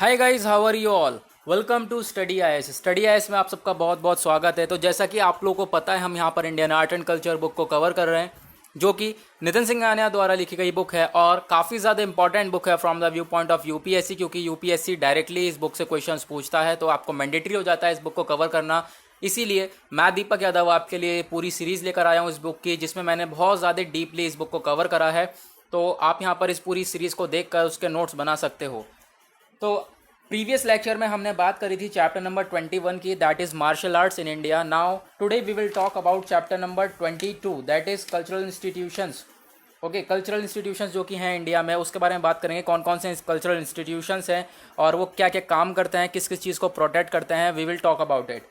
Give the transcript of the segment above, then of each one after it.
Hi guys, how are you all. Welcome to study IAS. Study IAS में आप सबका बहुत बहुत स्वागत है। तो जैसा कि आप लोगों को पता है, हम यहाँ पर Indian art and culture book को कवर कर रहे हैं, जो कि नितिन सिंघानिया द्वारा लिखी गई बुक है और काफ़ी ज़्यादा इंपॉर्टेंट बुक है from the view point of UPSC, क्योंकि यूपीएससी डायरेक्टली इस बुक से क्वेश्चंस पूछता है, तो आपको मैंडेटरी हो जाता है इस बुक को कवर करना। इसीलिए मैं दीपक यादव आपके लिए पूरी सीरीज़ लेकर आया हूँ इस बुक की, जिसमें मैंने बहुत ज़्यादा डीपली इस बुक को कवर करा है। तो आप यहाँ पर इस पूरी सीरीज़ को देख कर उसके नोट्स बना सकते हो। तो प्रीवियस लेक्चर में हमने बात करी थी चैप्टर नंबर 21 की, that is martial arts in India. Now today we will talk about chapter number 22, that is cultural institutions. Okay, cultural institutions जो कि हैं इंडिया में, उसके बारे में बात करेंगे। कौन कौन से कल्चरल इंस्टीट्यूशंस हैं और वो क्या क्या काम करते हैं, किस किस चीज़ को प्रोटेक्ट करते हैं, we will talk about it.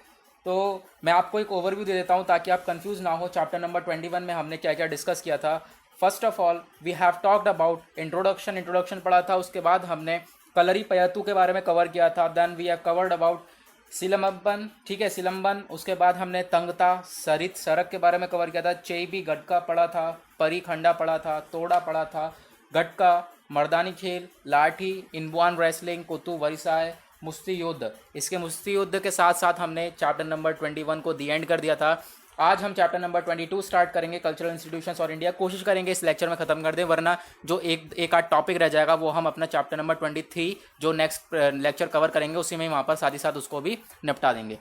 तो मैं आपको एक ओवरव्यू दे देता हूँ ताकि आप कंफ्यूज ना हो। चैप्टर नंबर 21 में हमने क्या क्या डिस्कस किया था। First of all we have talked about introduction पढ़ा था। उसके बाद हमने कलरी पयतु के बारे में कवर किया था। Then we have covered about Silambam, ठीक है, सिलम्बन। उसके बाद हमने तंगता, सरित, सरक के बारे में कवर किया था। चेबी, गटका पढ़ा था। परी खंडा पढ़ा था। तोड़ा पढ़ा था। गटका, मर्दानी खेल, लाठी, इनबुआन रेसलिंग, कुतु वरिसाय, मुश्ती युद्ध। इसके मुश्ती युद्ध के साथ साथ हमने चैप्टर नंबर 21 को दी एंड कर दिया था। आज हम चैप्टर नंबर 22 स्टार्ट करेंगे, कल्चरल इंस्टीट्यूशंस और इंडिया। कोशिश करेंगे इस लेक्चर में ख़त्म कर दें, वरना जो एक आध टॉपिक रह जाएगा वो हम अपना चैप्टर नंबर 23 जो नेक्स्ट लेक्चर कवर करेंगे उसी में वहाँ पर साथ ही साथ उसको भी निपटा देंगे।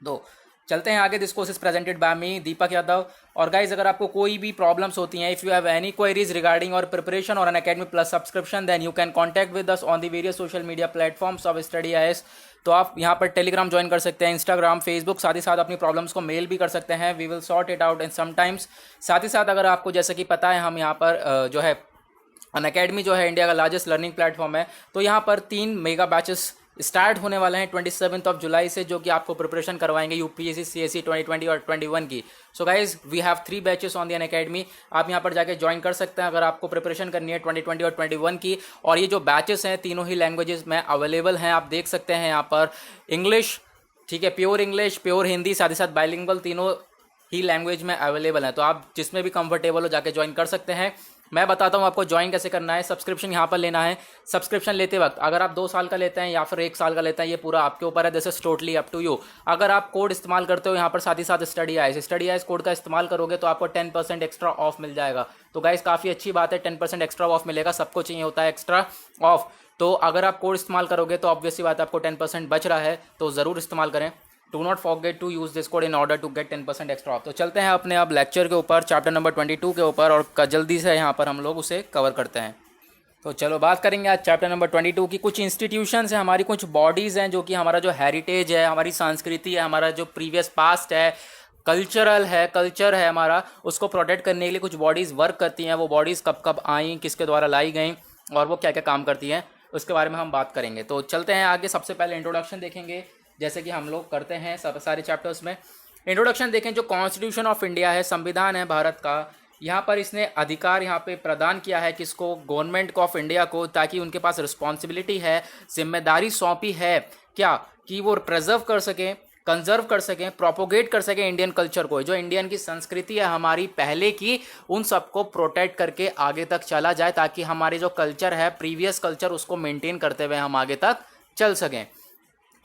तो चलते हैं आगे। This course is presented by me Deepak Yadav. और गाइज, अगर आपको कोई भी प्रॉब्लम्स होती हैं, if you have any queries regarding और प्रिपरेशन और Unacademy plus subscription, then you can contact with us on the various social media platforms of study IAS. तो आप यहाँ पर टेलीग्राम ज्वाइन कर सकते हैं, इंस्टाग्राम, फेसबुक, साथ ही साथ अपनी प्रॉब्लम्स को मेल भी कर सकते हैं। We will sort it out in sometimes. साथ ही साथ अगर आपको जैसे कि पता है, हम यहाँ पर जो है अनअकैडमी जो है इंडिया का लार्जेस्ट लर्निंग प्लेटफॉर्म है, तो यहाँ पर 3 मेगा बैचेस स्टार्ट होने वाले हैं 27 जुलाई से, जो कि आपको प्रिपरेशन करवाएंगे यूपीएससी सीएससी 2020 और 21 की। So guys, we have 3 batches on the Unacademy. आप यहाँ पर जाके ज्वाइन कर सकते हैं अगर आपको प्रिपरेशन करनी है 2020 और 21 की। और ये जो बैचेस हैं तीनों ही लैंग्वेजेस में अवेलेबल हैं। आप देख सकते हैं यहाँ पर इंग्लिश, ठीक है, प्योर इंग्लिश, प्योर हिंदी, साथ ही साथ बाइलिंगुअल, तीनों ही लैंग्वेज में अवेलेबल है। तो आप जिसमें भी कंफर्टेबल हो जाके ज्वाइन कर सकते हैं। मैं बताता हूँ आपको ज्वाइन कैसे करना है। सब्सक्रिप्शन यहाँ पर लेना है। सब्सक्रिप्शन लेते वक्त अगर आप 2 साल का लेते हैं या फिर 1 साल का लेते हैं, ये पूरा आपके ऊपर है। This is totally up to you. अगर आप कोड इस्तेमाल करते हो यहाँ पर साथ ही साथ स्टडी आईएएस कोड का इस्तेमाल करोगे तो आपको 10% एक्स्ट्रा ऑफ मिल जाएगा। तो गाइस, काफ़ी अच्छी बात है, 10% एक्स्ट्रा ऑफ मिलेगा। सबको चाहिए होता है एक्स्ट्रा ऑफ। तो अगर आप कोड इस्तेमाल करोगे तो ऑब्वियसली बात है, आपको 10% बच रहा है, तो ज़रूर इस्तेमाल करें। Do not forget to use this code in order to get 10% extra off. तो चलते हैं अपने अब लेक्चर के ऊपर, चैप्टर नंबर 22 के ऊपर, और जल्दी से यहाँ पर हम लोग उसे कवर करते हैं। तो चलो बात करेंगे आज चैप्टर नंबर 22 की। कुछ इंस्टीट्यूशंस हैं, हमारी कुछ बॉडीज़ हैं जो कि हमारा जो हेरिटेज है, हमारी संस्कृति है, हमारा जो प्रीवियस पास्ट है, कल्चर है हमारा, उसको प्रोटेक्ट करने के लिए कुछ बॉडीज़ वर्क करती हैं। वो बॉडीज़ कब कब आई, किसके द्वारा लाई गई और वो क्या क्या काम करती हैं, उसके बारे में हम बात करेंगे। तो चलते हैं आगे। सबसे पहले इंट्रोडक्शन देखेंगे, जैसे कि हम लोग करते हैं सब सारे चैप्टर्स में। इंट्रोडक्शन देखें। जो कॉन्स्टिट्यूशन ऑफ इंडिया है, संविधान है भारत का, यहाँ पर इसने अधिकार यहाँ पे प्रदान किया है किसको, गवर्नमेंट ऑफ इंडिया को, ताकि उनके पास रिस्पॉन्सिबिलिटी है, जिम्मेदारी सौंपी है क्या, कि वो प्रिजर्व कर सकें, कंजर्व कर सकें, प्रोपोगेट कर सकें इंडियन कल्चर को। जो इंडियन की संस्कृति है हमारी पहले की, उन सबको प्रोटेक्ट करके आगे तक चला जाए, ताकि हमारे जो कल्चर है, प्रीवियस कल्चर, उसको मेंटेन करते हुए हम आगे तक चल सकें।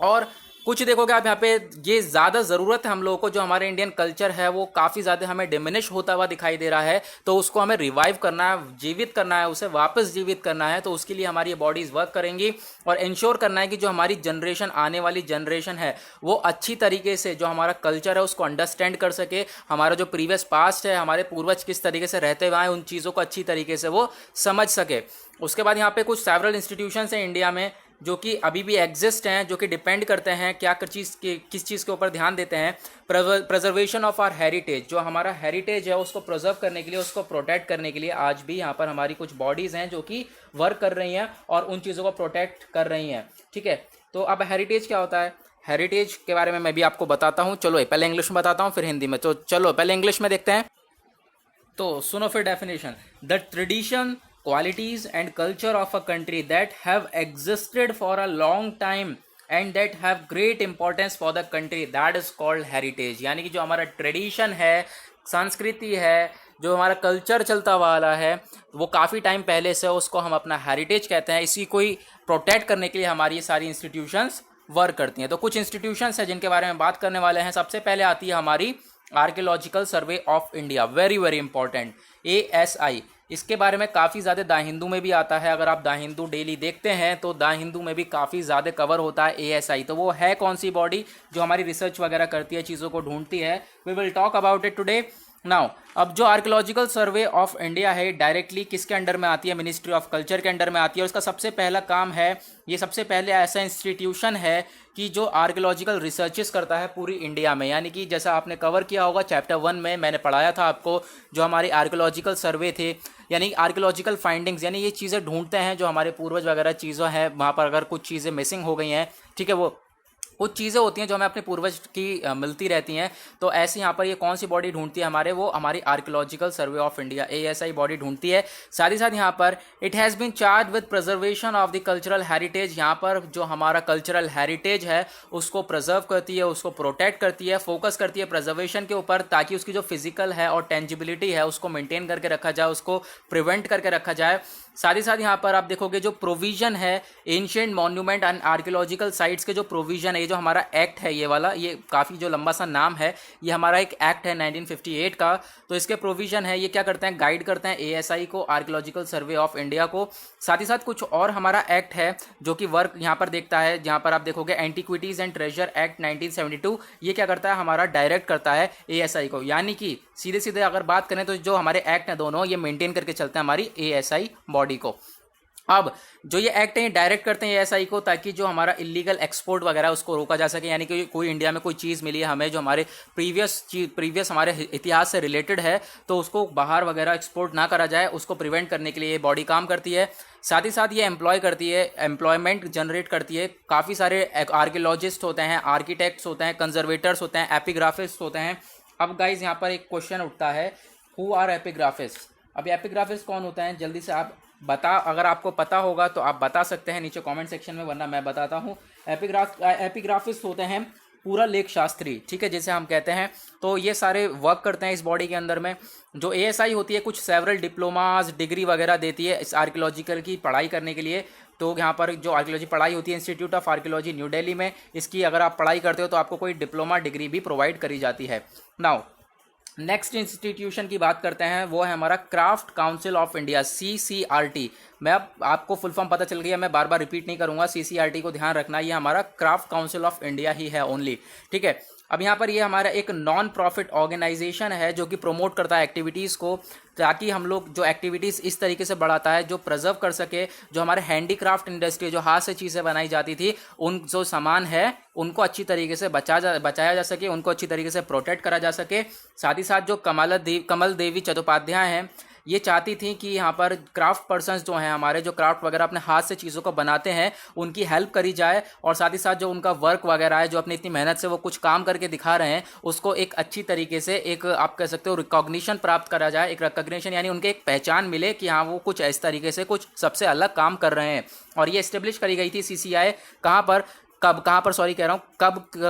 और कुछ देखोगे आप यहाँ पे, ये ज़्यादा ज़रूरत है हम लोगों को, जो हमारे इंडियन कल्चर है वो काफ़ी ज़्यादा हमें डिमिनिश होता हुआ दिखाई दे रहा है, तो उसको हमें रिवाइव करना है, जीवित करना है, उसे वापस जीवित करना है। तो उसके लिए हमारी ये बॉडीज़ वर्क करेंगी और इंश्योर करना है कि जो हमारी जनरेशन, आने वाली जनरेशन है, वो अच्छी तरीके से जो हमारा कल्चर है उसको अंडरस्टैंड कर सके। हमारा जो प्रीवियस पास्ट है, हमारे पूर्वज किस तरीके से रहते हुए आए, उन चीज़ों को अच्छी तरीके से वो समझ सके। उसके बाद यहाँ पे कुछ सेवरल इंस्टीट्यूशंस हैं इंडिया में जो कि अभी भी एग्जिस्ट हैं, जो कि डिपेंड करते हैं क्या किस चीज़ के ऊपर ध्यान देते हैं, प्रिजर्वेशन ऑफ आवर हेरिटेज। जो हमारा हेरिटेज है उसको प्रिजर्व करने के लिए, उसको प्रोटेक्ट करने के लिए आज भी यहाँ पर हमारी कुछ बॉडीज़ हैं जो कि वर्क कर रही हैं और उन चीज़ों को प्रोटेक्ट कर रही हैं, ठीक है। तो अब हेरिटेज क्या होता है, हेरिटेज के बारे में मैं भी आपको बताता हूँ। चलो पहले इंग्लिश में बताता हूँ फिर हिंदी में। तो चलो पहले इंग्लिश में देखते हैं। तो सुनो फिर definition. The tradition, qualities and culture of a country that have existed for a long time and that have great importance for the country, that is called heritage। यानी कि जो हमारा ट्रेडिशन है, संस्कृति है, जो हमारा कल्चर चलता वाला है वो काफ़ी टाइम पहले से, उसको हम अपना हेरिटेज कहते हैं। इसी को ही प्रोटेक्ट करने के लिए हमारी ये सारी इंस्टीट्यूशंस वर्क करती हैं। तो कुछ इंस्टीट्यूशंस हैं जिनके बारे में बात करने वाले हैं। सबसे पहले आती है हमारी archaeological survey of India, very very important, ASI। इसके बारे में काफ़ी ज़्यादा द हिंदू में भी आता है। अगर आप द हिंदू डेली देखते हैं तो द हिंदू में भी काफ़ी ज़्यादा कवर होता है ASI। तो वो है कौन सी बॉडी जो हमारी रिसर्च वगैरह करती है, चीज़ों को ढूंढती है। We will talk about it today. Now अब जो आर्कियोलॉजिकल सर्वे ऑफ इंडिया है डायरेक्टली किसके अंडर में आती है? मिनिस्ट्री ऑफ कल्चर के अंडर में आती है। और उसका सबसे पहला काम है, ये सबसे पहले ऐसा इंस्टीट्यूशन है कि जो आर्कियोलॉजिकल रिसर्चेस करता है पूरी इंडिया में। यानी कि जैसा आपने कवर किया होगा चैप्टर 1 में, मैंने पढ़ाया था आपको, जो हमारे आर्कियोलॉजिकल सर्वे थे यानी आर्कियोलॉजिकल फाइंडिंग्स, यानी ये चीज़ें ढूंढते हैं जो हमारे पूर्वज वगैरह चीज़ें हैं, वहाँ पर अगर कुछ चीज़ें मिसिंग हो गई हैं, ठीक है, वो कुछ चीज़ें होती हैं जो हमें अपने पूर्वज की मिलती रहती हैं। तो ऐसे यहाँ पर ये कौन सी बॉडी ढूंढती है हमारे? वो हमारी archaeological survey of India, ASI body ढूंढती है। साथ ही साथ यहाँ पर it has been charge with preservation of the cultural heritage. यहाँ पर जो हमारा कल्चरल हेरिटेज है उसको प्रिजर्व करती है, उसको प्रोटेक्ट करती है, फोकस करती है प्रिजर्वेशन के ऊपर, ताकि उसकी जो फिजिकल है और टेंजिबिलिटी है उसको मेंटेन करके रखा जाए, उसको प्रिवेंट करके रखा जाए। साथ ही साथ यहाँ पर आप देखोगे जो प्रोविजन है ancient monument and archaeological sites के, जो प्रोविजन है, ये जो हमारा एक्ट है ये वाला, ये काफ़ी जो लंबा सा नाम है, ये हमारा एक एक्ट है 1958 का। तो इसके प्रोविजन है, ये क्या करते हैं? गाइड करते हैं ASI को, आर्कियोलॉजिकल सर्वे ऑफ इंडिया को। साथ ही साथ कुछ और हमारा एक्ट है जो कि वर्क यहाँ पर देखता है, जहाँ पर आप देखोगे एंटीक्विटीज़ एंड ट्रेजर एक्ट 1972, ये क्या करता है? हमारा डायरेक्ट करता है ASI को। यानी कि सीधे सीधे अगर बात करें तो जो हमारे एक्ट हैं दोनों, ये मेंटेन करके चलते हैं हमारी ASI बॉडी को। अब जो ये एक्ट है ये डायरेक्ट करते हैं ASI को, ताकि जो हमारा इलीगल एक्सपोर्ट वगैरह उसको रोका जा सके। यानी कि कोई इंडिया में कोई चीज़ मिली है हमें जो हमारे प्रीवियस हमारे इतिहास से रिलेटेड है, तो उसको बाहर वगैरह एक्सपोर्ट ना करा जाए, उसको प्रिवेंट करने के लिए ये बॉडी काम करती है। साथ ही साथ ये एम्प्लॉय करती है, एम्प्लॉयमेंट जनरेट करती है। काफ़ी सारे आर्कियोलॉजिस्ट होते हैं, आर्किटेक्ट्स होते हैं, कंजर्वेटर्स होते हैं, एपिग्राफिस्ट होते हैं। अब गाइज यहाँ पर एक क्वेश्चन उठता है, हु आर एपिग्राफिस्ट? अब एपिग्राफिस्ट कौन होता है? जल्दी से आप अगर आपको पता होगा तो आप बता सकते हैं नीचे कमेंट सेक्शन में, वरना मैं बताता हूँ। एपिग्राफिस्ट होते हैं पूरा लेख शास्त्री, ठीक है, जैसे हम कहते हैं। तो ये सारे वर्क करते हैं इस बॉडी के अंदर में। जो ASI होती है कुछ सेवरल डिप्लोमाज डिग्री वगैरह देती है इस आर्कियोलॉजिकल की पढ़ाई करने के लिए। तो यहाँ पर जो आर्कियोलॉजी पढ़ाई होती है institute of archaeology new Delhi में, इसकी अगर आप पढ़ाई करते हो तो आपको कोई डिप्लोमा डिग्री भी प्रोवाइड करी जाती है। नाउ नेक्स्ट इंस्टीट्यूशन की बात करते हैं, वो है हमारा craft council of India, CCRT। मैं अब आपको फुल फॉर्म पता चल गया, मैं बार बार रिपीट नहीं करूंगा। CCRT को ध्यान रखना, ये हमारा क्राफ्ट काउंसिल ऑफ इंडिया ही है ओनली, ठीक है। अब यहाँ पर ये हमारा एक नॉन प्रॉफिट ऑर्गेनाइजेशन है जो कि प्रमोट करता है एक्टिविटीज़ को, ताकि हम लोग जो एक्टिविटीज़ इस तरीके से बढ़ाता है जो प्रिजर्व कर सके जो हमारे हैंडीक्राफ्ट इंडस्ट्री, जो हाथ से चीज़ें बनाई जाती थी, उन जो सामान है उनको अच्छी तरीके से बचाया जा सके, उनको अच्छी तरीके से प्रोटेक्ट करा जा सके। साथ ही साथ जो कमल देवी चट्टोपाध्याय हैं, ये चाहती थी कि यहाँ पर क्राफ्ट पर्सन्स जो हैं हमारे, जो क्राफ्ट वगैरह अपने हाथ से चीज़ों को बनाते हैं, उनकी हेल्प करी जाए। और साथ ही साथ जो उनका वर्क वगैरह है, जो अपनी इतनी मेहनत से वो कुछ काम करके दिखा रहे हैं, उसको एक अच्छी तरीके से एक आप कह सकते हो रिकॉग्निशन प्राप्त करा जाए। एक रिकॉग्निशन यानी उनके एक पहचान मिले कि हाँ वो कुछ इस तरीके से कुछ सबसे अलग काम कर रहे हैं। और ये इस्टेब्लिश करी गई थी CCI कहाँ पर सॉरी कह रहा हूँ,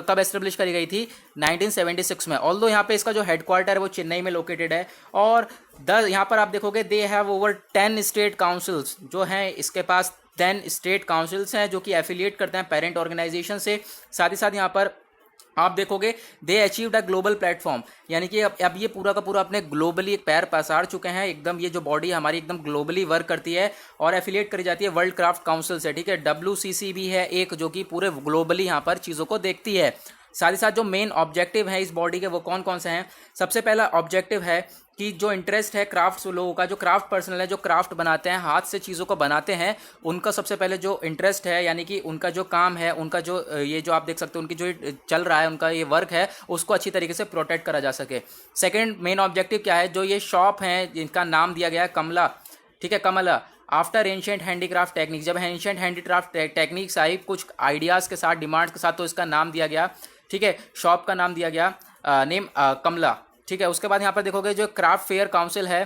कब एस्टेब्लिश करी गई थी? 1976 में। ऑल्दो यहाँ पे इसका जो हेडक्वार्टर है वो चेन्नई में लोकेटेड है। और यहाँ पर आप देखोगे they have over 10 state councils, जो हैं इसके पास 10 स्टेट काउंसिल्स हैं जो कि एफिलिएट करते हैं पेरेंट ऑर्गेनाइजेशन से। साथ ही साथ यहाँ पर आप देखोगे दे अचीव्ड अ ग्लोबल प्लेटफॉर्म, यानी कि अब ये पूरा का पूरा अपने ग्लोबली एक पैर पसार चुके हैं एकदम। ये जो बॉडी हमारी एकदम ग्लोबली वर्क करती है और एफिलिएट करी जाती है वर्ल्ड क्राफ्ट काउंसिल से, ठीक है। WCC भी है एक, जो कि पूरे ग्लोबली यहाँ पर चीज़ों को देखती है। साथ ही साथ जो मेन ऑब्जेक्टिव है इस बॉडी के वो कौन कौन से हैं? सबसे पहला ऑब्जेक्टिव है कि जो इंटरेस्ट है क्राफ्ट लोगों का, जो क्राफ्ट पर्सनल है, जो क्राफ्ट बनाते हैं, हाथ से चीज़ों को बनाते हैं, उनका सबसे पहले जो इंटरेस्ट है, यानी कि उनका जो काम है, उनका जो ये जो आप देख सकते हो उनकी जो चल रहा है, उनका ये वर्क है, उसको अच्छी तरीके से प्रोटेक्ट करा जा सके। सेकेंड मेन ऑब्जेक्टिव क्या है? जो ये शॉप है जिनका नाम दिया गया है कमला, ठीक है, कमला आफ्टर एंशिएंट हैंडीक्राफ्ट टेक्निक। जब एंशिएंट हैंडीक्राफ्ट टेक्निक्स आई कुछ आइडियाज़ के साथ, डिमांड्स के साथ, तो इसका नाम दिया गया, ठीक है, शॉप का नाम दिया गया नेम कमला, ठीक है। उसके बाद यहाँ पर देखोगे जो क्राफ्ट फेयर काउंसिल है,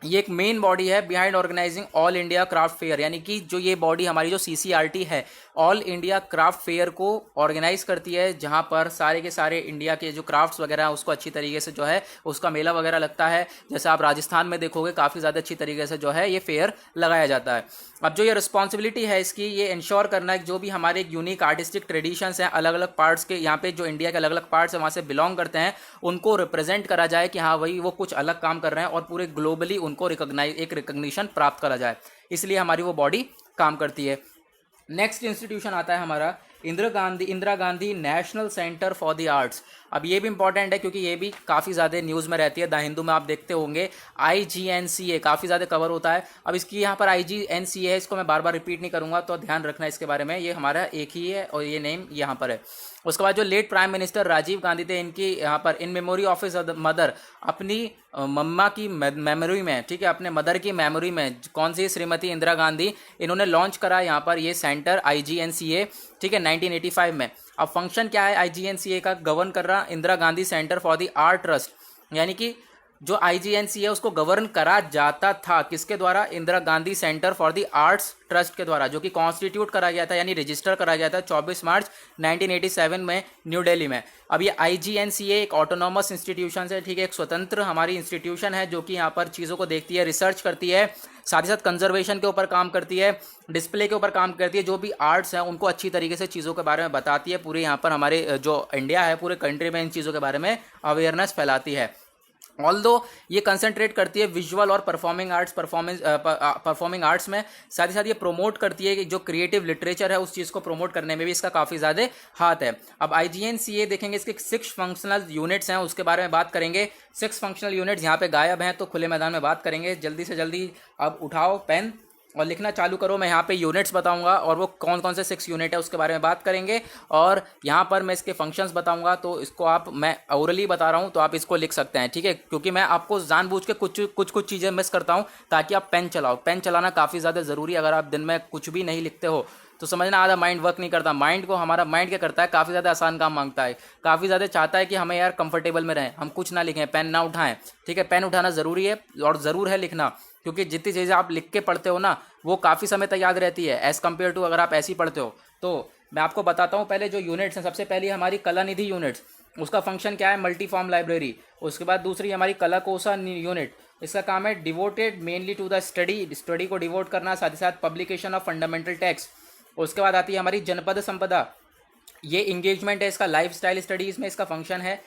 ये एक मेन बॉडी है behind organising all India craft fair, यानी कि जो ये बॉडी हमारी जो सीसीआरटी है ऑल इंडिया क्राफ्ट फेयर को ऑर्गेनाइज करती है, जहां पर सारे के सारे इंडिया के जो क्राफ्ट्स वगैरह हैं उसको अच्छी तरीके से जो है उसका मेला वगैरह लगता है। जैसे आप राजस्थान में देखोगे काफ़ी ज़्यादा अच्छी तरीके से जो है ये फेयर लगाया जाता है। अब जो ये रिस्पॉन्सिबिलिटी है इसकी, ये इंश्योर करना है जो भी हमारे एक यूनिक आर्टिस्टिक ट्रेडिशंस हैं अलग अलग पार्ट्स के, यहाँ पे जो इंडिया के अलग अलग पार्ट्स हैं वहाँ से बिलोंग करते हैं, उनको रिप्रेजेंट करा जाए कि हाँ वही वो कुछ अलग काम कर रहे हैं और पूरे ग्लोबली उनको रिकग्निशन प्राप्त करा जाए, इसलिए हमारी वो बॉडी काम करती है। नेक्स्ट इंस्टीट्यूशन आता है हमारा Indira Gandhi national centre for the arts. अब ये भी इंपॉर्टेंट है क्योंकि ये भी काफ़ी ज़्यादा न्यूज़ में रहती है, द हिंदू में आप देखते होंगे IGNCA काफ़ी ज़्यादा कवर होता है। अब इसकी यहाँ पर IGNCA है, इसको मैं बार बार रिपीट नहीं करूँगा तो ध्यान रखना इसके बारे में, ये हमारा एक ही है और ये नेम यहाँ पर है। उसके बाद जो late prime minister Rajiv Gandhi थे, इनकी यहाँ पर in memory of his mother, अपनी मम्मा की मेमोरी में, ठीक है, अपने मदर की मेमोरी में, कौन सी श्रीमती इंदिरा गांधी, इन्होंने लॉन्च करा यहाँ पर ये सेंटर IGNCA, ठीक है, 1985 में। अब फंक्शन क्या है IGNCA का, गवर्न कर रहा Indira Gandhi centre for the art trust, यानी कि जो IGNCA है उसको गवर्न करा जाता था किसके द्वारा, Indira Gandhi centre for the arts trust के द्वारा, जो कि कॉन्स्टिट्यूट करा गया था यानी रजिस्टर करा गया था 24 मार्च 1987 में न्यू दिल्ली में। अब ये IGNCA एक ऑटोनॉमस इंस्टीट्यूशन है, ठीक है, एक स्वतंत्र हमारी इंस्टीट्यूशन है जो कि यहाँ पर चीज़ों को देखती है, रिसर्च करती है, साथ ही साथ कंजर्वेशन के ऊपर काम करती है, डिस्प्ले के ऊपर काम करती है, जो भी आर्ट्स हैं उनको अच्छी तरीके से चीज़ों के बारे में बताती है, पूरे यहाँ पर हमारे जो इंडिया है पूरे कंट्री में इन चीज़ों के बारे में अवेयरनेस फैलाती है। ऑल्दो ये कंसंट्रेट करती है विजुअल और परफॉर्मिंग आर्ट्स में, साथ ही साथ ये प्रमोट करती है कि जो क्रिएटिव लिटरेचर है उस चीज़ को प्रमोट करने में भी इसका काफ़ी ज़्यादा हाथ है। अब IGNCA देखेंगे, इसके 6 फंक्शनल यूनिट्स हैं, उसके बारे में बात करेंगे। 6 फंक्शनल यूनिट्स यहाँ पे गायब हैं तो खुले मैदान में बात करेंगे। जल्दी से जल्दी अब उठाओ पेन और लिखना चालू करो, मैं यहाँ पे यूनिट्स बताऊंगा और वो कौन कौन से 6 यूनिट है उसके बारे में बात करेंगे, और यहाँ पर मैं इसके फंक्शंस बताऊंगा, तो इसको आप, मैं ओरली बता रहा हूँ तो आप इसको लिख सकते हैं, ठीक है, क्योंकि मैं आपको जानबूझ के कुछ चीज़ें मिस करता हूँ ताकि आप पेन चलाओ। पेन चलाना काफ़ी ज़्यादा ज़रूरी है, अगर आप दिन में कुछ भी नहीं लिखते हो तो समझना आधा माइंड वर्क नहीं करता। माइंड को, हमारा माइंड क्या करता है, काफ़ी ज़्यादा आसान काम मांगता है, काफ़ी ज़्यादा चाहता है कि हमें यार कंफर्टेबल में रहें, हम कुछ ना लिखें, पेन ना उठाएं, ठीक है। पेन उठाना ज़रूरी है और ज़रूर है लिखना, क्योंकि जितनी चीज़ें आप लिख के पढ़ते हो ना वो काफ़ी समय तक याद रहती है एज़ कम्पेयर टू अगर आप ऐसे ही पढ़ते हो। तो मैं आपको बताता हूँ पहले जो यूनिट्स हैं। सबसे पहली हमारी कला निधि यूनिट्स, उसका फंक्शन क्या है, मल्टी फॉर्म लाइब्रेरी। उसके बाद दूसरी हमारी कला कोसा यूनिट, इसका काम है devoted mainly to the study को डिवोट करना, साथ ही साथ पब्लिकेशन ऑफ फंडामेंटल टेक्स्ट। उसके बाद आती है हमारी जनपद संपदा, ये इंगेजमेंट है इसका, लाइफ स्टाइल स्टडीज़ में इसका फंक्शन है।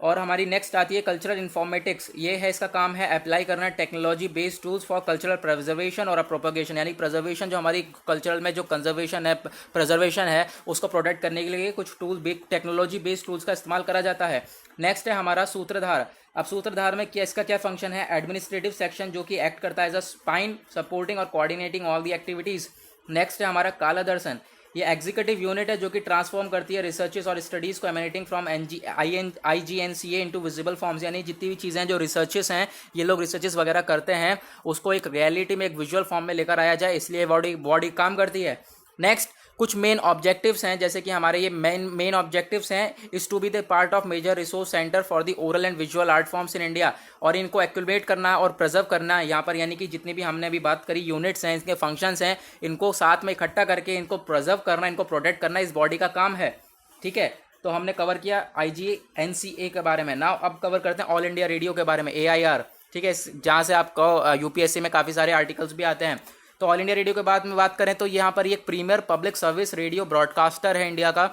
और हमारी नेक्स्ट आती है कल्चरल इन्फॉर्मेटिक्स, ये है इसका काम है अप्लाई करना technology based tools for cultural preservation और प्रोपगेशन, यानी प्रिजर्वेशन जो हमारी कल्चरल में जो कंजर्वेशन है, प्रिजर्वेशन है, उसको प्रोटेक्ट करने के लिए कुछ टूल टेक्नोलॉजी बेस्ड टूल्स का इस्तेमाल करा जाता है। नेक्स्ट है हमारा सूत्रधार। अब सूत्रधार में क्या, इसका क्या फंक्शन है, एडमिनिस्ट्रेटिव सेक्शन जो कि एक्ट करता है एज अ स्पाइन सपोर्टिंग और coordinating all the activities. Next है हमारा काला दर्शन, ये एग्जीक्यूटिव यूनिट है जो कि ट्रांसफॉर्म करती है रिसर्चेस और स्टडीज़ को emanating from IGNCA into visible forms, यानी जितनी भी चीज़ें जो रिसर्चेस हैं, ये लोग रिसर्चेस वगैरह करते हैं, उसको एक रियलिटी में एक विजुअल फॉर्म में लेकर आया जाए, इसलिए बॉडी काम करती है। नेक्स्ट कुछ मेन ऑब्जेक्टिव्स हैं, जैसे कि हमारे ये मेन ऑब्जेक्टिव्स हैं, is to be the part of major resource centre for the oral and visual art forms in India, और इनको एक्यूमुलेट करना और प्रिजर्व करना यहाँ पर, यानी कि जितनी भी हमने अभी बात करी यूनिट्स हैं, इनके फंक्शंस हैं, इनको साथ में इकट्ठा करके इनको प्रिजर्व करना, इनको प्रोटेक्ट करना इस बॉडी का काम है, ठीक है। तो हमने कवर किया IGNCA के बारे में। नाउ अब कवर करते हैं ऑल इंडिया रेडियो के बारे में, AIR, ठीक है, जहाँ से आपको UPSC में काफ़ी सारे आर्टिकल्स भी आते हैं। तो ऑल इंडिया रेडियो के बाद में बात करें तो यहाँ पर एक premier public service radio broadcaster है इंडिया का।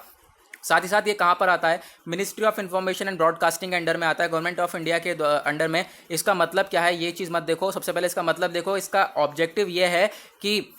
साथ ही साथ ये कहाँ पर आता है, ministry of information and broadcasting के अंडर में आता है, गवर्नमेंट ऑफ इंडिया के अंडर में। इसका मतलब क्या है, ये चीज़ मत देखो, सबसे पहले इसका मतलब देखो। इसका ऑब्जेक्टिव ये है कि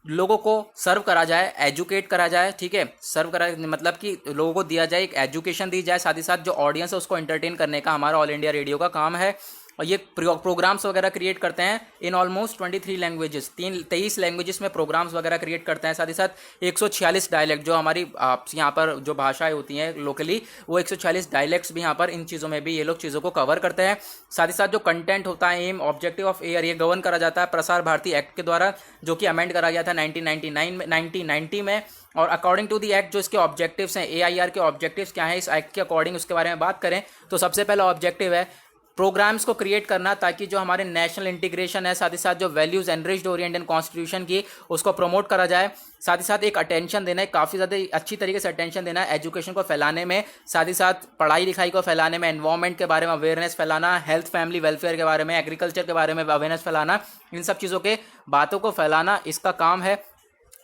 लोगों को सर्व करा जाए, एजुकेट करा जाए, ठीक है, सर्व करा मतलब कि लोगों को दिया जाए, एक एजुकेशन दी जाए, साथ ही साथ जो ऑडियंस है उसको एंटरटेन करने का हमारा ऑल इंडिया रेडियो का काम है। और ये प्रोग्राम्स वगैरह क्रिएट करते हैं इन ऑलमोस्ट 23 लैंग्वेजेस, 23 लैंग्वेजेस में प्रोग्राम्स वगैरह क्रिएट करते हैं। साथ ही साथ 146 डायलेक्ट, जो हमारी यहाँ पर जो भाषाएं होती हैं लोकली, वो 146 डायलेक्ट्स भी यहाँ पर, इन चीज़ों में भी ये लोग चीज़ों को कवर करते हैं। साथ ही साथ जो कंटेंट होता है, एम ऑब्जेक्टिव ऑफ एयर, ये गवर्न करा जाता है प्रसार भारती एक्ट के द्वारा, जो कि अमेंड करा गया था 1990 में। और अकॉर्डिंग टू दी एक्ट जो इसके ऑब्जेक्टिव्स हैं, AIR के ऑब्जेक्टिव्स क्या हैं इस एक्ट के अकॉर्डिंग, उसके बारे में बात करें तो सबसे पहला ऑब्जेक्टिव है प्रोग्राम्स को क्रिएट करना ताकि जो हमारे नेशनल इंटीग्रेशन है, साथ ही साथ जो वैल्यूज एनरिच्ड हो रही है इंडियन कॉन्स्टिट्यूशन की, उसको प्रमोट करा जाए। साथ ही साथ एक अटेंशन देना है, काफ़ी ज़्यादा अच्छी तरीके से अटेंशन देना है एजुकेशन को फैलाने में, साथ ही साथ पढ़ाई लिखाई को फैलाने में, एनवायरमेंट के बारे में अवेयरनेस फैलाना, हेल्थ फैमिली वेलफेयर के बारे में, एग्रीकल्चर के बारे में अवेयरनेस फैलाना, इन सब चीज़ों के बातों को फैलाना इसका काम है।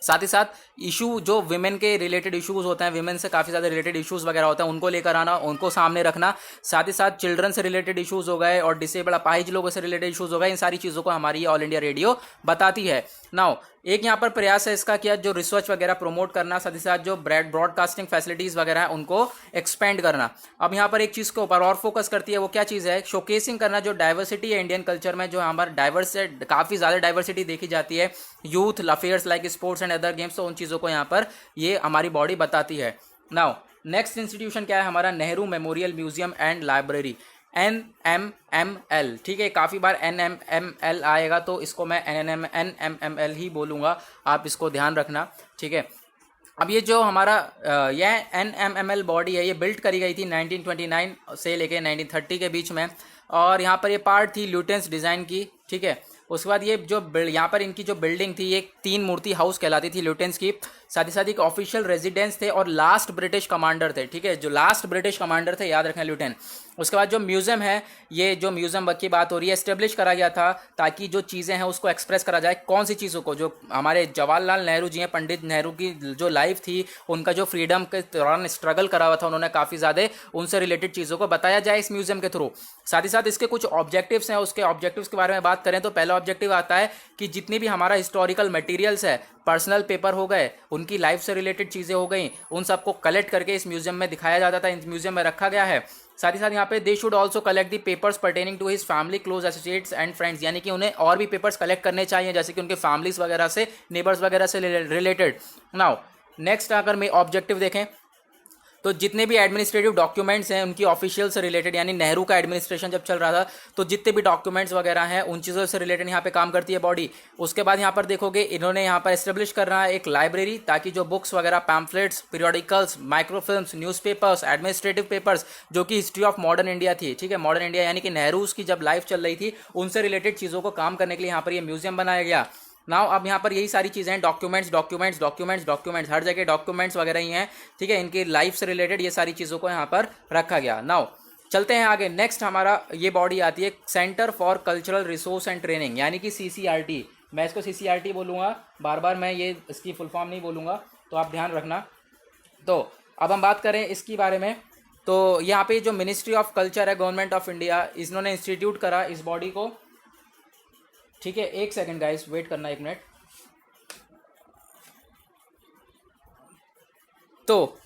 साथ ही साथ इशू जो विमेन के रिलेटेड इश्यूज होते हैं, विमेन से काफ़ी ज़्यादा रिलेटेड इश्यूज वगैरह होते हैं, उनको लेकर आना, उनको सामने रखना। साथ ही साथ चिल्ड्रन से रिलेटेड इश्यूज हो गए और डिसेबल अपाहिज लोगों से रिलेटेड इश्यूज हो गए, इन सारी चीज़ों को हमारी ऑल इंडिया रेडियो बताती है। नाउ एक यहाँ पर प्रयास है इसका किया जो रिसर्च वगैरह प्रमोट करना, साथ ही साथ जो ब्रॉडकास्टिंग फैसिलिटीज़ वगैरह है उनको एक्सपेंड करना। अब यहाँ पर एक चीज़ के ऊपर और फोकस करती है, वो क्या चीज़ है, शोकेसिंग करना जो डाइवर्सिटी है इंडियन कल्चर में, जो यहाँ पर डाइवर्स है, काफ़ी ज़्यादा डाइवर्सिटी देखी जाती है, youth affairs like sports and other games, तो उन चीज़ों को यहाँ पर ये हमारी बॉडी बताती है। नाउ नेक्स्ट इंस्टीट्यूशन क्या है हमारा, Nehru memorial museum and library, NMML। ठीक है, काफ़ी बार NMML आएगा तो इसको मैं NMML ही बोलूँगा, आप इसको ध्यान रखना। ठीक है, अब ये जो हमारा यह NMML बॉडी है, ये बिल्ड करी गई थी 1929 से लेके 1930 के बीच में, और यहाँ पर ये पार्ट थी ल्यूटेंस डिज़ाइन की। ठीक है, उसके बाद ये जो यहाँ पर इनकी जो बिल्डिंग थी, ये 3 मूर्ति हाउस कहलाती थी ल्यूटेंस की, साथ ही साथ एक ऑफिशियल रेजिडेंस थे और लास्ट ब्रिटिश कमांडर थे। ठीक है, जो लास्ट ब्रिटिश कमांडर थे, याद रखें, ल्यूटेन। उसके बाद जो म्यूज़ियम है, ये जो म्यूज़ियम की बात हो रही है, एस्टेब्लिश करा गया था ताकि जो चीज़ें हैं उसको एक्सप्रेस करा जाए। कौन सी चीज़ों को, जो हमारे जवाहरलाल नेहरू जी हैं, पंडित नेहरू की जो लाइफ थी, उनका जो फ्रीडम के दौरान स्ट्रगल करा हुआ था उन्होंने, काफ़ी ज़्यादा उनसे रिलेटेड चीज़ों को बताया जाए इस म्यूज़ियम के थ्रू। साथ ही साथ इसके कुछ ऑब्जेक्टिव्स हैं, उसके ऑब्जेक्टिव्स के बारे में बात करें तो पहला ऑब्जेक्टिव आता है कि जितनी भी हमारा हिस्टोरिकल मटेरियल्स है, पर्सनल पेपर हो गए, उनकी लाइफ से रिलेटेड चीज़ें हो गई, उन सबको कलेक्ट करके इस म्यूज़ियम में दिखाया जाता था, इस म्यूज़ियम में रखा गया है। साथ ही साथ यहाँ पे they should also collect the papers pertaining to his family, close associates and friends, यानी कि उन्हें और भी पेपर्स कलेक्ट करने चाहिए, जैसे कि उनके फैमिलीज वगैरह से, नेबर्स वगैरह से रिलेटेड। नाउ नेक्स्ट अगर मैं ऑब्जेक्टिव देखें तो जितने भी एडमिनिस्ट्रेटिव डॉक्यूमेंट्स हैं उनकी ऑफिशियल से रिलेटेड, यानी नेहरू का एडमिनिस्ट्रेशन जब चल रहा था तो जितने भी डॉक्यूमेंट्स वगैरह हैं उन चीज़ों से रिलेटेड यहाँ पे काम करती है बॉडी। उसके बाद यहाँ पर देखोगे इन्होंने यहाँ पर एस्टेब्लिश करना है एक लाइब्रेरी, ताकि जो बुक्स वगैरह, pamphlets, periodicals, microfilms, newspapers, administrative papers, जो कि हिस्ट्री ऑफ मॉडर्न इंडिया थी। ठीक है, मॉडर्न इंडिया यानी कि नेहरू की जब लाइफ चल रही थी उनसे रिलेटेड चीज़ों को काम करने के लिए यहाँ पर ये म्यूजियम बनाया गया। नाउ अब यहाँ पर यही सारी चीज़ें हैं, डॉक्यूमेंट्स, हर जगह डॉक्यूमेंट्स वगैरह ही हैं। ठीक है, इनकी लाइफ से रिलेटेड ये सारी चीज़ों को यहाँ पर रखा गया। नाउ चलते हैं आगे। नेक्स्ट हमारा ये बॉडी आती है centre for cultural resource and training, यानी कि CCRT। मैं इसको CCRT बोलूँगा, बार बार मैं ये इसकी फुल फॉर्म नहीं बोलूँगा, तो आप ध्यान रखना। तो अब हम बात करें इसके बारे में, तो यहाँ पे जो मिनिस्ट्री ऑफ कल्चर है गवर्नमेंट ऑफ इंडिया, इन्होंने इंस्टीट्यूट करा इस बॉडी को। ठीक है, एक सेकंड गाइस, वेट करना 1 मिनट। तो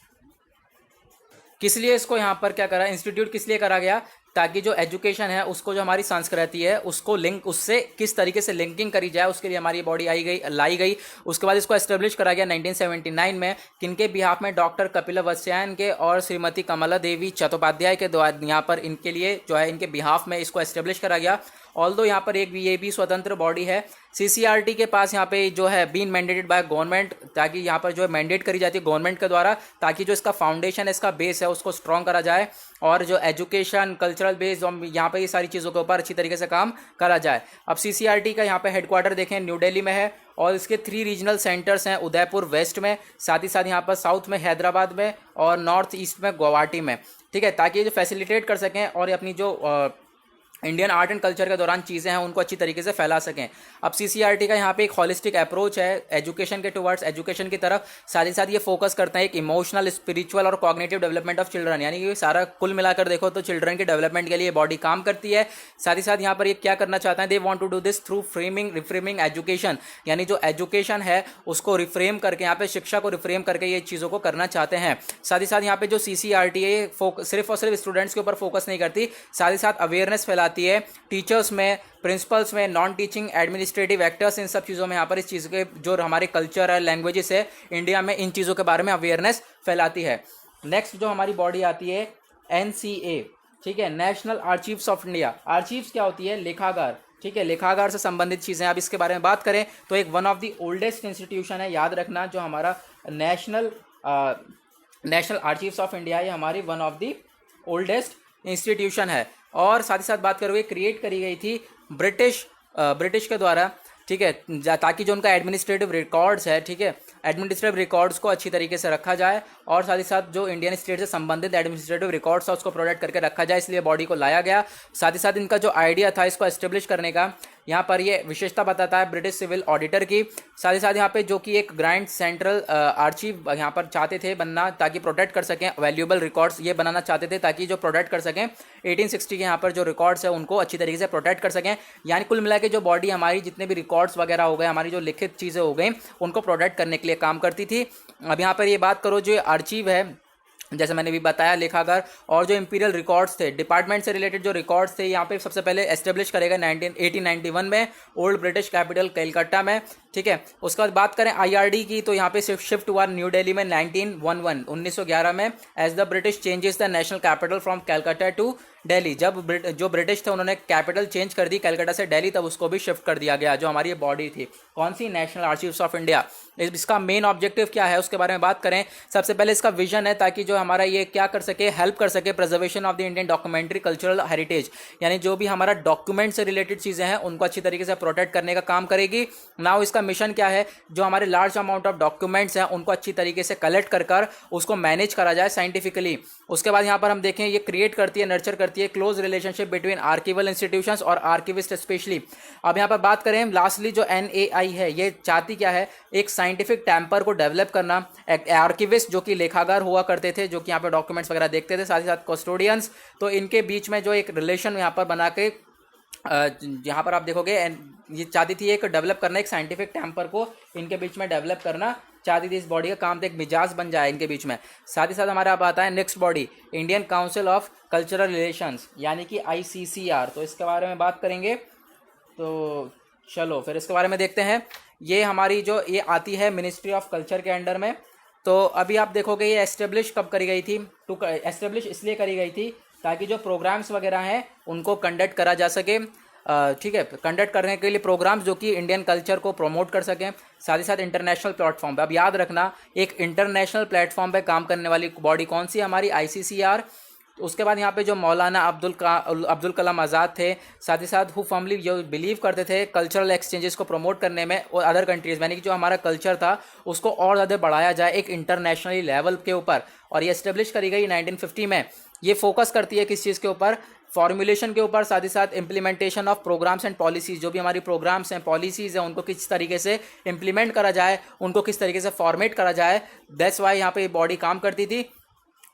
किस लिए इसको यहाँ पर क्या करा, इंस्टीट्यूट किस लिए करा गया, ताकि जो एजुकेशन है उसको, जो हमारी संस्कृति है उसको लिंक, उससे किस तरीके से लिंकिंग करी जाए, उसके लिए हमारी बॉडी लाई गई। उसके बाद इसको एस्टेब्लिश करा गया 1979 में, किनके बिहाफ में, डॉक्टर कपिला वत्स्यायन के और श्रीमती कमला देवी चट्टोपाध्याय के द्वारा, यहाँ पर इनके लिए जो है, इनके बिहाफ में इसको एस्टेब्लिश करा गया। ऑल्दो यहाँ पर ये भी स्वतंत्र बॉडी है। CCRT के पास यहाँ पे जो है बीन मैंडेटेड बाय गवर्नमेंट, ताकि यहाँ पर जो है मैंडेट करी जाती है गवर्नमेंट के द्वारा, ताकि जो इसका फाउंडेशन है, इसका बेस है, उसको स्ट्रॉन्ग करा जाए, और जो एजुकेशन, कल्चरल बेस, यहाँ पे ये सारी चीज़ों के ऊपर अच्छी तरीके से काम करा जाए। अब CCRT का यहाँ पे हेडक्वार्टर देखें, न्यू दिल्ली में है, और इसके 3 रीजनल सेंटर्स हैं, उदयपुर वेस्ट में, साथ ही साथ यहाँ पर साउथ में हैदराबाद में, और नॉर्थ ईस्ट में गुवाहाटी में। ठीक है, ताकि ये जो फैसिलिटेट कर सकें और अपनी जो इंडियन आर्ट एंड कल्चर के दौरान चीज़ें हैं उनको अच्छी तरीके से फैला सकें। अब CCRT का यहाँ पे एक हॉलिस्टिक अप्रोच है एजुकेशन के टुवर्ड्स, एजुकेशन की तरफ, साथ ही साथ ये फोकस करता है एक इमोशनल, स्पिरिचुअल और कॉग्निटिव डेवलपमेंट ऑफ चिल्ड्रन, यानी कि सारा कुल मिलाकर देखो तो चिल्ड्रन के डेवलपमेंट के लिए बॉडी काम करती है। साथ ही साथ यहाँ पर ये क्या करना चाहता है, they want to do this through reframing education, यानी जो एजुकेशन है उसको रिफ्रेम करके, यहाँ पे शिक्षा को रिफ्रेम करके ये चीज़ों को करना चाहते हैं। साथ ही साथ यहाँ पे जो CCRT है सिर्फ और सिर्फ स्टूडेंट्स के ऊपर फोकस नहीं करती, साथ ही साथ अवेयरनेस फैलाती है टीचर्स में, प्रिंसिपल्स में, नॉन टीचिंग एडमिनिस्ट्रेटिव एक्टर्स, इन सब चीज़ों में यहाँ पर इस चीज़ के जो हमारे कल्चर है, लैंग्वेजेस है इंडिया में, इन चीज़ों के बारे में अवेयरनेस फैलाती है। नेक्स्ट जो हमारी बॉडी आती है NCA। ठीक है, national archives of India. Archives क्या होती है, लेखागार। ठीक है, लेखागार से संबंधित चीज़ें। अब इसके बारे में बात करें तो एक one of the oldest institution है, याद रखना, जो हमारा नेशनल आर्चीव्स ऑफ इंडिया है, हमारी one of the oldest institution है। और साथ ही साथ बात करोगे क्रिएट करी गई थी ब्रिटिश के द्वारा, ठीक है, ताकि जो उनका एडमिनिस्ट्रेटिव रिकॉर्ड्स है, ठीक है, एडमिनिस्ट्रेटिव रिकॉर्ड्स को अच्छी तरीके से रखा जाए और साथ ही साथ जो इंडियन स्टेट से संबंधित एडमिनिस्ट्रेटिव रिकॉर्ड्स था उसको प्रोटेक्ट करके रखा जाए, इसलिए बॉडी को लाया गया। साथ ही साथ इनका जो आइडिया था इसको एस्टेब्लिश करने का, यहाँ पर ये विशेषता बताता है ब्रिटिश सिविल ऑडिटर की। साथ ही साथ यहाँ पे जो कि एक ग्रैंड सेंट्रल आर्चिव यहाँ पर चाहते थे बनना, ताकि प्रोटेक्ट कर सकें वैल्यूएबल रिकॉर्ड्स, ये बनाना चाहते थे ताकि जो प्रोटेक्ट कर सकें 1860 के यहाँ पर जो रिकॉर्ड्स है उनको अच्छी तरीके से प्रोटेक्ट कर सकें। यानी कुल मिला के जो बॉडी हमारी जितने भी रिकॉर्ड्स वगैरह हो गए, हमारी जो लिखित चीज़ें हो गई, उनको प्रोटेक्ट करने के लिए काम करती थी। अब यहाँ पर ये बात करो जो आर्चिव है, जैसे मैंने भी बताया, लेखागार और जो इंपीरियल रिकॉर्ड्स थे, डिपार्टमेंट से रिलेटेड जो रिकॉर्ड्स थे, यहाँ पे सबसे पहले एस्टेब्लिश करेगा 1891 में ओल्ड ब्रिटिश कैपिटल कलकत्ता में, ठीक है। उसके बाद बात करें आईआरडी की, तो यहाँ पे शिफ्ट हुआ न्यू दिल्ली में 1911 में as the British changes the national capital from Calcutta to Delhi. जब जो ब्रिटिश थे उन्होंने कैपिटल चेंज कर दी कलकत्ता से दिल्ली, तब उसको भी शिफ्ट कर दिया गया। जो हमारी ये बॉडी थी कौन सी, नेशनल आर्chives ऑफ इंडिया, इसका मेन ऑब्जेक्टिव क्या है उसके बारे में बात करें। सबसे पहले इसका विजन है ताकि जो हमारा ये क्या कर सके, हेल्प कर सके preservation of the Indian documentary cultural heritage, यानी जो भी हमारा डॉक्यूमेंट से रिलेटेड चीज़ें हैं उनको अच्छी तरीके से प्रोटेक्ट करने का काम करेगी। नाउ इसका मिशन क्या है, जो हमारे लार्ज अमाउंट ऑफ डॉक्यूमेंट्स हैं उनको अच्छी तरीके से कलेक्ट कर उसको मैनेज करा जाए साइंटिफिकली। उसके बाद यहाँ पर हम देखें ये क्रिएट करती है, नर्चर करती है क्लोज रिलेशनशिप बिटवीन आर्किवल इंस्टीट्यूशंस और आर्किविस्ट स्पेशली। अब यहाँ पर बात करें लास्टली जो NAI है, ये चाहती क्या है, एक साइंटिफिक टेम्पर को डेवलप करना। आर्किविस्ट जो कि लेखागार हुआ करते थे, जो कि यहाँ पर डॉक्यूमेंट्स वगैरह देखते थे, साथ ही साथ कस्टोडियंस, तो इनके बीच में जो एक रिलेशन यहाँ पर बना के यहाँ पर आप देखोगे ये चाहती थी एक डेवलप करना, एक साइंटिफिक टेम्पर को इनके बीच में डेवलप करना चाहती थी। इस बॉडी का काम था एक मिजाज बन जाए इनके बीच में। साथ ही साथ हमारा अब आता है next body, Indian council of cultural relations, यानी कि ICCR। तो इसके बारे में बात करेंगे, तो चलो फिर इसके बारे में देखते हैं। ये हमारी जो ये आती है मिनिस्ट्री ऑफ कल्चर के अंडर में। तो अभी आप देखोगे ये एस्टेब्लिश कब करी गई थी, तो एस्टेब्लिश इसलिए करी गई थी ताकि जो प्रोग्राम्स वगैरह हैं उनको कंडक्ट करा जा सके, ठीक है, कंडक्ट करने के लिए प्रोग्राम्स जो कि इंडियन कल्चर को प्रमोट कर सकें। साथ ही साथ इंटरनेशनल प्लेटफॉर्म पे, अब याद रखना एक इंटरनेशनल प्लेटफॉर्म पे काम करने वाली बॉडी कौन सी, हमारी ICCR। उसके बाद यहाँ पे जो मौलाना अब्दुल कलाम आज़ाद थे, साथ ही साथ हु फर्मली जो बिलीव करते थे कल्चरल एक्सचेंजेस को प्रमोट करने में और अदर कंट्रीज़, यानी कि जो हमारा कल्चर था उसको और ज़्यादा बढ़ाया जाए एक इंटरनेशनली लेवल के ऊपर। और ये इस्टेब्लिश करी गई 1950 में। ये फोकस करती है किस चीज़ के ऊपर, फॉर्मुलेशन के ऊपर, साथ ही साथ implementation of programmes and policies, जो भी हमारी प्रोग्राम्स हैं, पॉलिसीज़ हैं, उनको किस तरीके से इम्प्लीमेंट करा जाए, उनको किस तरीके से फॉर्मेट करा जाए। दैट्स वाई यहाँ पे ये बॉडी काम करती थी।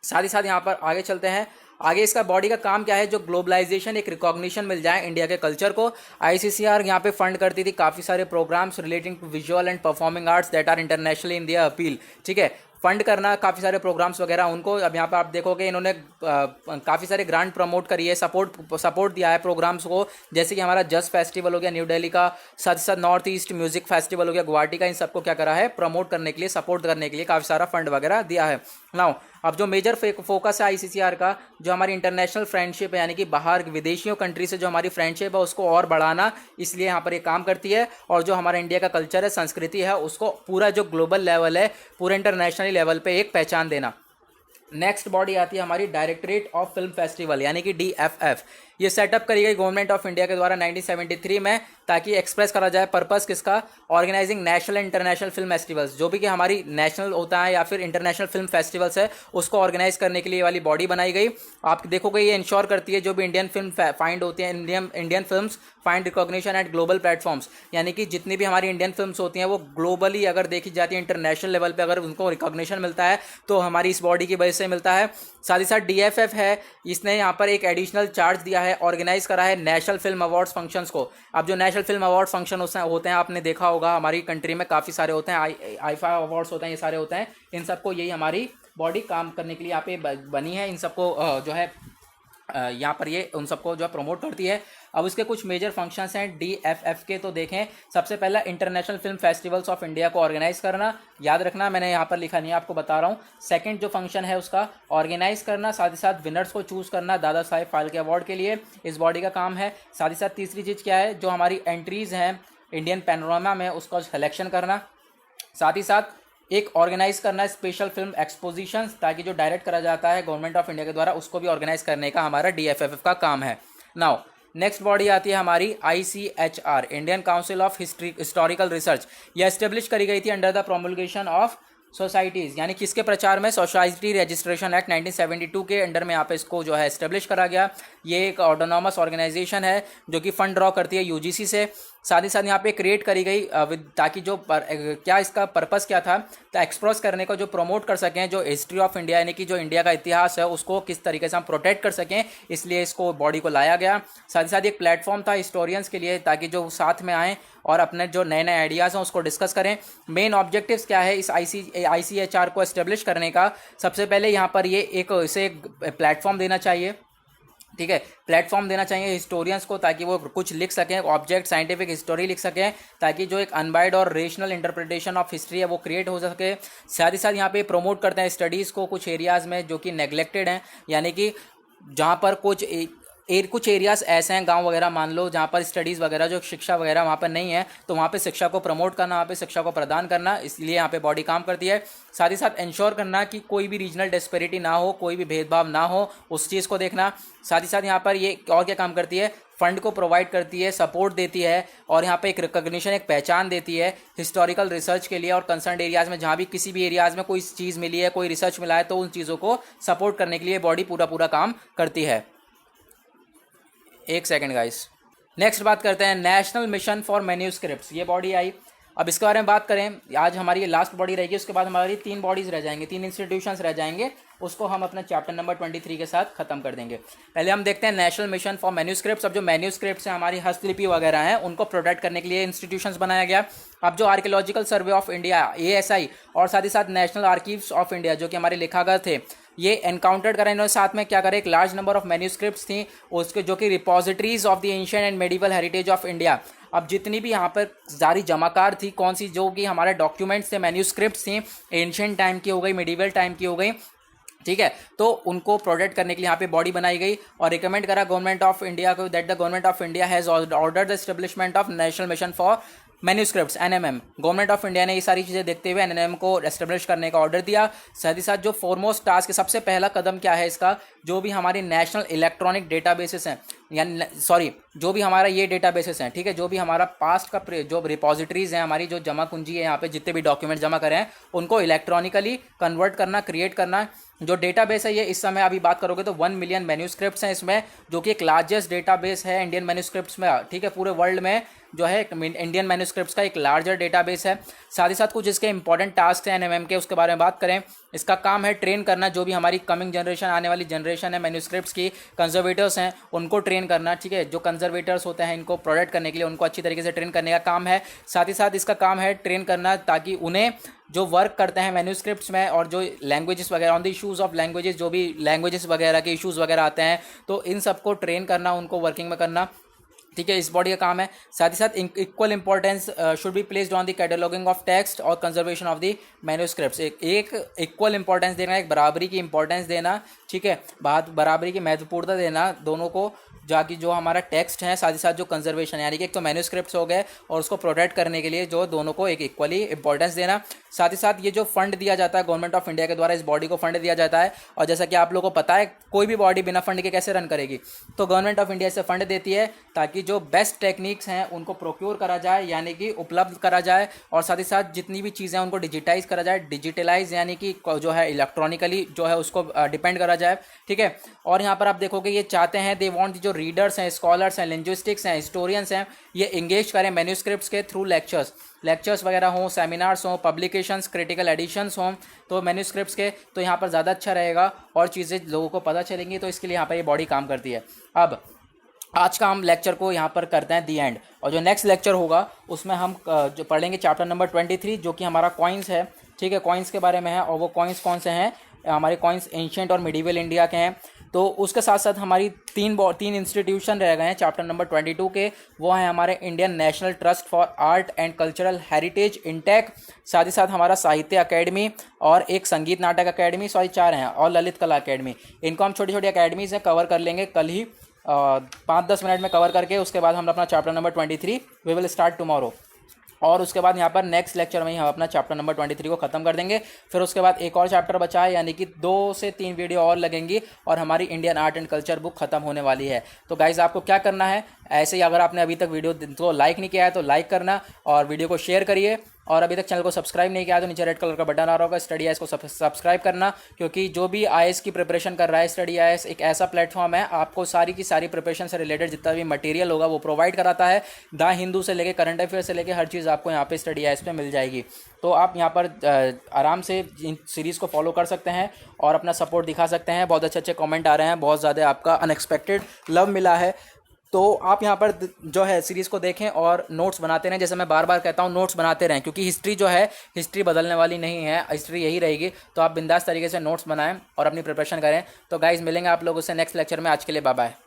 साथ ही साथ यहाँ पर आगे चलते हैं, आगे इसका बॉडी का काम क्या है, जो ग्लोबलाइजेशन एक रिकॉग्निशन मिल जाए इंडिया के कल्चर को। ICCR यहाँ पे फंड करती थी काफ़ी सारे programmes relating to visual and performing arts that are internationally in their appeal, ठीक है, फंड करना काफ़ी सारे प्रोग्राम्स वगैरह उनको। अब यहाँ पर आप देखोगे इन्होंने काफ़ी सारे ग्रांट प्रमोट करी है, सपोर्ट दिया है प्रोग्राम्स को, जैसे कि हमारा जस्ट फेस्टिवल हो गया न्यू दिल्ली का, साथ ही साथ नॉर्थ ईस्ट म्यूजिक फेस्टिवल हो गया गुवाहाटी का, इन सबको क्या करा है, प्रमोट करने के लिए, सपोर्ट करने के लिए काफ़ी सारा फंड वगैरह दिया है। नाउ अब जो मेजर फोकस है ICCR का, जो हमारी इंटरनेशनल फ्रेंडशिप है, यानी कि बाहर विदेशियों कंट्री से जो हमारी फ्रेंडशिप है उसको और बढ़ाना, इसलिए यहाँ पर ये काम करती है। और जो हमारा इंडिया का कल्चर है, संस्कृति है, उसको पूरा जो ग्लोबल लेवल है, पूरे इंटरनेशनल लेवल पे एक पहचान देना। नेक्स्ट बॉडी आती है हमारी डायरेक्टरेट ऑफ फिल्म फेस्टिवल, यानी कि DFF। ये सेटअप करी गई गवर्नमेंट ऑफ इंडिया के द्वारा 1973 में, ताकि एक्सप्रेस करा जाए पर्पस किसका, organising national and international film festivals, जो भी कि हमारी नेशनल होता है या फिर इंटरनेशनल फिल्म फेस्टिवल्स है, उसको ऑर्गेनाइज करने के लिए वाली बॉडी बनाई गई। आप देखोगे ये इंश्योर करती है जो भी इंडियन फिल्म फाइंड होती हैं, Indian films find recognition eight global platforms, यानी कि जितनी भी हमारी इंडियन फिल्म्स होती हैं वो ग्लोबली अगर देखी जाती है, इंटरनेशनल लेवल पे अगर उनको रिकॉग्निशन मिलता है तो हमारी इस बॉडी की वजह से मिलता है। साथ ही साथ DFF है, इसने यहाँ पर एक एडिशनल चार्ज दिया है, ऑर्गेनाइज करा है नेशनल फिल्म अवार्ड्स फंक्शंस को। अब जो नेशनल फिल्म अवार्ड फंक्शन होते हैं, आपने देखा होगा हमारी कंट्री में काफ़ी सारे होते हैं, IFA अवार्ड्स होते हैं, ये सारे होते हैं, इन सबको यही हमारी बॉडी काम करने के लिए यहाँ पे बनी है। इन सबको जो है यहाँ पर ये उन सबको जो प्रमोट करती है। अब उसके कुछ मेजर फंक्शंस हैं DFF के, तो देखें सबसे पहला international film festivals of India को ऑर्गेनाइज करना, याद रखना मैंने यहाँ पर लिखा नहीं है, आपको बता रहा हूँ। सेकंड जो फंक्शन है उसका ऑर्गेनाइज करना, साथ ही साथ विनर्स को चूज़ करना दादा साहेब फाल्के अवार्ड के लिए, इस बॉडी का काम है। साथ ही साथ तीसरी चीज़ क्या है, जो हमारी एंट्रीज़ हैं इंडियन पैनोरामा में उसका सिलेक्शन करना। साथ ही साथ एक ऑर्गेनाइज करना है स्पेशल फिल्म एक्सपोजिशन, ताकि जो डायरेक्ट करा जाता है गवर्नमेंट ऑफ इंडिया के द्वारा उसको भी ऑर्गेनाइज करने का हमारा DFFF का काम है। नाउ नेक्स्ट बॉडी आती है हमारी ICHR, Indian council of historical research. यह एस्टेब्लिश करी गई थी अंडर द प्रोमulgation ऑफ सोसाइटीज़, यानी किसके प्रचार में? सोसाइटी रजिस्ट्रेशन एक्ट 1972 के अंडर में यहाँ पे इसको जो है एस्टेब्लिश करा गया। ये एक ऑटोनॉमस ऑर्गेनाइजेशन है जो कि फंड ड्रॉ करती है UGC से। साथ ही साथ यहाँ पे क्रिएट करी गई ताकि जो क्या इसका पर्पस क्या था, तो एक्सप्रेस करने को, जो प्रमोट कर सकें जो हिस्ट्री ऑफ इंडिया यानी कि जो इंडिया का इतिहास है उसको किस तरीके से हम प्रोटेक्ट कर सकें, इसलिए इसको बॉडी को लाया गया। साथ ही साथ एक प्लेटफॉर्म था हिस्टोरियंस के लिए, ताकि जो साथ में आएँ और अपने जो नए नए आइडियाज़ हैं उसको डिस्कस करें। मेन ऑब्जेक्टिव्स क्या है इस ICHR को एस्टेब्लिश करने का? सबसे पहले यहाँ पर ये इसे एक प्लेटफॉर्म देना चाहिए, ठीक है, प्लेटफॉर्म देना चाहिए हिस्टोरियंस को, ताकि वो कुछ लिख सकें, ऑब्जेक्ट साइंटिफिक हिस्टोरी लिख सकें, ताकि जो एक अनबाइड और रेशनल इंटरप्रिटेशन ऑफ हिस्ट्री है वो क्रिएट हो सके। साथ ही साथ यहाँ पे प्रमोट करते हैं स्टडीज़ को कुछ एरियाज़ में जो कि नेग्लेक्टेड हैं, यानी कि जहाँ पर कुछ एरियाज़ ऐसे हैं, गांव वगैरह मान लो, जहाँ पर स्टडीज़ वगैरह जो शिक्षा वगैरह वहाँ पर नहीं है, तो वहाँ पे शिक्षा को प्रमोट करना, वहाँ पे शिक्षा को प्रदान करना, इसलिए यहाँ पे बॉडी काम करती है। साथ ही साथ इंश्योर करना कि कोई भी रीजनल डिस्पेरिटी ना हो, कोई भी भेदभाव ना हो, उस चीज़ को देखना। साथ ही साथ यहाँ पर ये और क्या काम करती है? फंड को प्रोवाइड करती है, सपोर्ट देती है, और यहाँ पे एक रिकॉग्निशन, एक पहचान देती है हिस्टोरिकल रिसर्च के लिए, और कंसर्न एरियाज़ में जहाँ भी किसी भी एरियाज़ में कोई चीज़ मिली है, कोई रिसर्च मिला है, तो उन चीज़ों को सपोर्ट करने के लिए बॉडी पूरा काम करती है। एक सेकंड गाइस, नेक्स्ट बात करते हैं नेशनल मिशन फॉर मैन्यूस्क्रिप्ट्स। ये बॉडी आई, अब इसके बारे में बात करें। आज हमारी ये लास्ट बॉडी रहेगी, उसके बाद हमारी 3 बॉडीज़ रह जाएंगे, 3 इंस्टीट्यूशंस रह जाएंगे, उसको हम अपने चैप्टर नंबर 23 के साथ खत्म कर देंगे। पहले हम देखते हैं नेशनल मिशन फॉर मैन्यूस्क्रिप्ट्स। अब जो मैन्यूस्क्रिप्ट्स हैं, हमारी हस्तलिपि वगैरह हैं, उनको प्रोटेक्ट करने के लिए इंस्टीट्यूशंस बनाया गया। अब जो archaeological survey of India ASI और साथ ही साथ नेशनल आर्कीव्स ऑफ इंडिया जो कि हमारे लेखागार थे, ये एनकाउंटर करें इन्होंने, साथ में क्या करें, एक लार्ज नंबर ऑफ मैन्यूस्क्रिप्ट्स थी उसके, जो कि repositories of the ancient and medieval heritage of India. अब जितनी भी यहाँ पर सारी जमाकार थी, कौन सी, जो कि हमारे डॉक्यूमेंट्स थे, मैन्यूस्क्रिप्ट्स थी, एंशिएंट टाइम की हो गई, मेडिवल टाइम की हो गई, ठीक है, तो उनको प्रोटेक्ट करने के लिए यहाँ पे बॉडी बनाई गई और रिकमेंड करा गवर्नमेंट ऑफ इंडिया को that the government of India has ordered the establishment of national mission for manuscripts NMM। Government of India ने ये सारी चीज़ें देखते हुए NMM को एस्टेब्लिश करने का ऑर्डर दिया। साथ ही साथ जो फॉरमोस्ट टास्क, सबसे पहला कदम क्या है इसका, जो भी हमारी नेशनल इलेक्ट्रॉनिक डेटाबेसेस हैं, यानी जो भी हमारा ये डेटाबेसेस हैं, ठीक है, जो भी हमारा पास्ट का जो रिपोजिटरीज हैं, हमारी जो जमा कुंजी है, यहाँ पे जितने भी डॉक्यूमेंट जमा करें हैं उनको इलेक्ट्रॉनिकली कन्वर्ट करना, क्रिएट करना। जो डेटाबेस है ये इस समय अभी बात करोगे तो 1 मिलियन मैन्यूस्क्रिप्ट्स हैं इसमें, जो कि एक लार्जेस्ट डेटाबेस है इंडियन मैन्यूस्क्रिप्ट्स में, ठीक है, पूरे वर्ल्ड में जो है इंडियन मैन्यूस्क्रिप्ट्स का एक लार्जर डेटाबेस है। साथ ही साथ कुछ इसके इंपॉर्टेंट टास्क हैं NMM के, उसके बारे में बात करें। इसका काम है ट्रेन करना जो भी हमारी कमिंग जनरेशन, आने वाली जनरेशन है मैन्यूस्क्रिप्ट्स की, कंजर्वेटर्स हैं उनको ट्रेन करना, ठीक है, जो कंजर्वेटर्स होते हैं इनको प्रोटेक्ट करने के लिए उनको अच्छी तरीके से ट्रेन करने का काम है। साथ ही साथ इसका काम है ट्रेन करना ताकि उन्हें जो वर्क करते हैं मैन्यूस्क्रिप्ट्स में और जो लैंग्वेजेस वगैरह on the issues of languages, जो भी लैंग्वेजेस वगैरह के इशूज़ वगैरह आते हैं, तो इन सबको ट्रेन करना, उनको वर्किंग में करना, ठीक है, इस बॉडी का काम है। साथ ही साथ equal importance should be placed on the cataloguing of text और कंजर्वेशन ऑफ द मैन्यूस्क्रिप्ट्स। एक इक्वल इंपॉर्टेंस देना, एक बराबरी की इंपॉर्टेंस देना, ठीक है, बराबरी की महत्वपूर्णता देना दोनों को, जाकि जो हमारा टेक्स्ट है साथ ही साथ जो कंजर्वेशन है, यानी कि एक तो मैन्यूस्क्रिप्ट्स हो गए और उसको प्रोटेक्ट करने के लिए जो दोनों को एक इक्वली इंपॉर्टेंस देना। साथ ही साथ ये जो फंड दिया जाता है गवर्नमेंट ऑफ इंडिया के द्वारा, इस बॉडी को फंड दिया जाता है, और जैसा कि आप लोगों को पता है कोई भी बॉडी बिना फंड के कैसे रन करेगी, तो गवर्नमेंट ऑफ इंडिया से फंड देती है ताकि जो बेस्ट टेक्निक्स हैं उनको प्रोक्योर करा जाए, यानी कि उपलब्ध करा जाए, और साथ ही साथ जितनी भी चीज़ें हैं उनको डिजिटाइज करा जाए, डिजिटलाइज यानी कि जो है इलेक्ट्रॉनिकली जो है उसको डिपेंड करा जाए, ठीक है। और यहाँ पर आप देखोगे ये चाहते हैं, दे वांट, जो रीडर्स हैं, स्कॉलर्स हैं, लिंग्विस्टिक्स हैं, हिस्टोरियंस हैं, ये इंगेज करें मैन्यूस्क्रिप्ट्स के थ्रू लेक्चर्स वगैरह हों, सेमिनार्स हों, पब्लिकेशंस, क्रिटिकल एडिशंस हों, तो मैन्यूस्क्रिप्ट्स के, तो यहाँ पर ज़्यादा अच्छा रहेगा और चीज़ें लोगों को पता चलेंगी, तो इसके लिए यहाँ पर ये बॉडी काम करती है। अब आज का हम लेक्चर को यहाँ पर करते हैं दी एंड, और जो नेक्स्ट लेक्चर होगा उसमें हम जो पढ़ेंगे चैप्टर नंबर 23 जो कि हमारा कॉइन्स है, ठीक है, कॉइन्स के बारे में है, और वो कॉइन्स कौन से हैं, हमारे कॉइन्स एंशिएंट और मिडीवल इंडिया के हैं। तो उसके साथ साथ हमारी तीन इंस्टीट्यूशन रह गए हैं चैप्टर नंबर 22 के, वो हैं हमारे Indian national trust for art and cultural heritage intake, साथ ही साथ हमारा साहित्य अकेडमी और एक संगीत नाटक अकेडमी, 4 हैं, और ललित कला अकेडमी। इनको हम छोटी छोटी अकेडमीज़ हैं कवर कर लेंगे कल ही 5-10 मिनट में कवर करके, उसके बाद हम अपना chapter number 23 we will start tomorrow. और उसके बाद यहाँ पर नेक्स्ट लेक्चर में ही हम अपना चैप्टर नंबर 23 को ख़त्म कर देंगे। फिर उसके बाद एक और चैप्टर बचा है, यानी कि 2 से 3 वीडियो और लगेंगी और हमारी Indian art and culture book खत्म होने वाली है। तो गाइज आपको क्या करना है, ऐसे ही अगर आपने अभी तक वीडियो को लाइक नहीं किया है तो लाइक करना और वीडियो को शेयर करिए, और अभी तक चैनल को सब्सक्राइब नहीं किया है तो नीचे रेड कलर का बटन आ रहा होगा, स्टडी आईएएस को सब्सक्राइब करना, क्योंकि जो भी आईएएस की प्रिपरेशन कर रहा है, स्टडी आईएएस एक ऐसा प्लेटफॉर्म है, आपको सारी की सारी प्रिपरेशन से रिलेटेड जितना भी मटेरियल होगा वो प्रोवाइड कराता है। द हिंदू से लेके करंट अफेयर से लेके हर चीज़ आपको यहाँ पे स्टडी आईएएस पे मिल जाएगी। तो आप यहाँ पर आराम से इन सीरीज़ को फॉलो कर सकते हैं और अपना सपोर्ट दिखा सकते हैं। बहुत अच्छे अच्छे कमेंट आ रहे हैं, बहुत ज़्यादा आपका अनएक्सपेक्टेड लव मिला है। तो आप यहाँ पर जो है सीरीज़ को देखें और नोट्स बनाते रहें। जैसे मैं बार बार कहता हूँ, नोट्स बनाते रहें, क्योंकि हिस्ट्री जो है, हिस्ट्री बदलने वाली नहीं है, हिस्ट्री यही रहेगी। तो आप बिंदास तरीके से नोट्स बनाएं और अपनी प्रिपरेशन करें। तो गाइज़ मिलेंगे आप लोगों से नेक्स्ट लेक्चर में। आज के लिए बाय बाय।